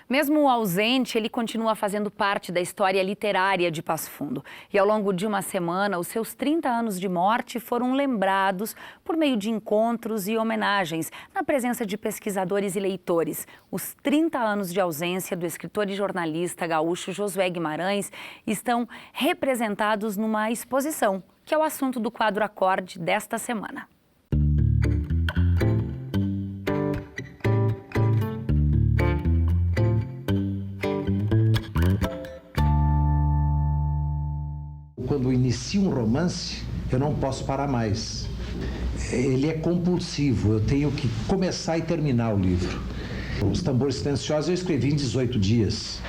Mesmo ausente, ele continua fazendo parte da história literária de Passo Fundo. E ao longo de uma semana, os seus 30 anos de morte foram lembrados por meio de encontros e homenagens, na presença de pesquisadores e leitores. Os 30 anos de ausência do escritor e jornalista gaúcho Josué Guimarães estão representados numa exposição, que é o assunto do quadro Acorde desta semana. Quando inicio um romance, eu não posso parar mais. Ele é compulsivo, eu tenho que começar e terminar o livro. Os Tambores Silenciosos eu escrevi em 18 dias.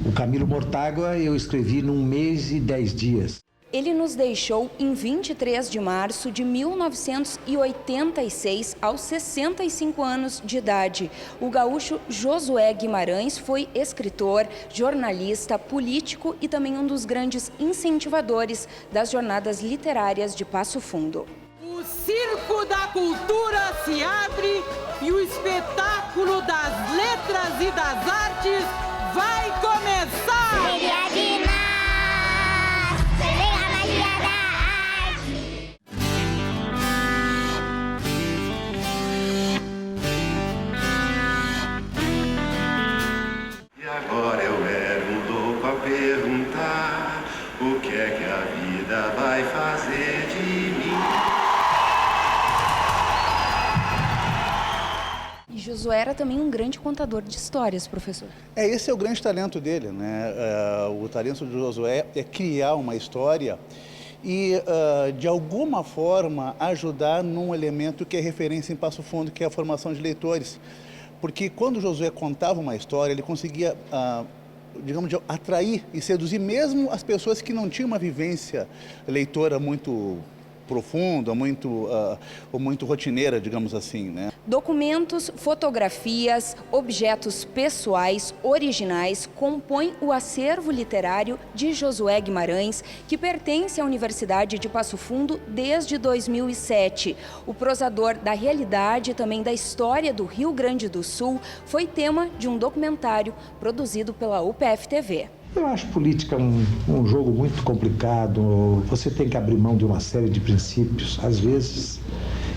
O Camilo Mortágua eu escrevi num mês e 10 dias. Ele nos deixou em 23 de março de 1986, aos 65 anos de idade. O gaúcho Josué Guimarães foi escritor, jornalista, político e também um dos grandes incentivadores das jornadas literárias de Passo Fundo. O circo da cultura se abre e o espetáculo das letras e das artes vai começar! Agora eu era um louco a perguntar o que é que a vida vai fazer de mim. E Josué era também um grande contador de histórias, professor. Esse é o grande talento dele, né? O talento de Josué é criar uma história e, de alguma forma, ajudar num elemento que é referência em Passo Fundo, que é a formação de leitores. Porque quando Josué contava uma história, ele conseguia, digamos, atrair e seduzir mesmo as pessoas que não tinham uma vivência leitora muito profunda, ou muito rotineira, digamos assim, né? Documentos, fotografias, objetos pessoais, originais, compõem o acervo literário de Josué Guimarães, que pertence à Universidade de Passo Fundo desde 2007. O prosador da realidade e também da história do Rio Grande do Sul foi tema de um documentário produzido pela UPF-TV. Eu acho política um jogo muito complicado, você tem que abrir mão de uma série de princípios, às vezes,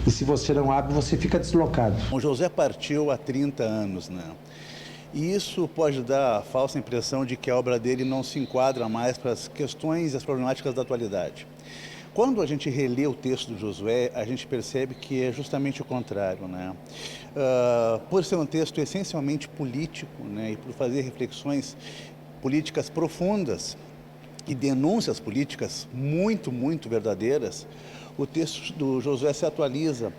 e se você não abre, você fica deslocado. O José partiu há 30 anos, né? E isso pode dar a falsa impressão de que a obra dele não se enquadra mais para as questões e as problemáticas da atualidade. Quando a gente relê o texto do Josué, a gente percebe que é justamente o contrário, né? Por ser um texto essencialmente político, né, e por fazer reflexões políticas profundas e denúncias políticas muito, muito verdadeiras, o texto do Josué se atualiza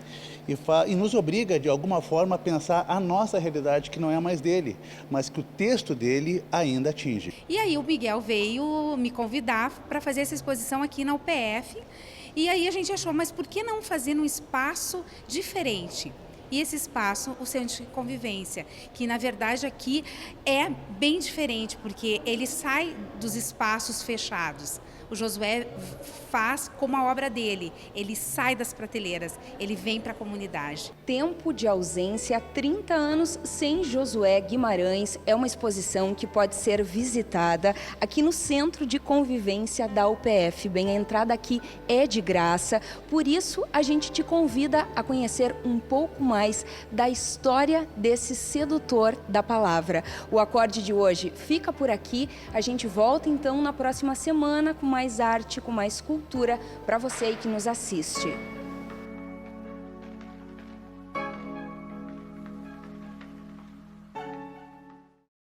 e nos obriga, de alguma forma, a pensar a nossa realidade, que não é mais dele, mas que o texto dele ainda atinge. E aí o Miguel veio me convidar para fazer essa exposição aqui na UPF, e aí a gente achou, mas por que não fazer num espaço diferente? E esse espaço, o Centro de Convivência, que na verdade aqui é bem diferente, porque ele sai dos espaços fechados. O Josué faz como a obra dele, ele sai das prateleiras, ele vem para a comunidade. Tempo de ausência, 30 anos sem Josué Guimarães, é uma exposição que pode ser visitada aqui no Centro de Convivência da UPF. Bem, a entrada aqui é de graça, por isso a gente te convida a conhecer um pouco mais da história desse sedutor da palavra. O Acorde de hoje fica por aqui, a gente volta então na próxima semana com mais arte, com mais cultura para você aí que nos assiste.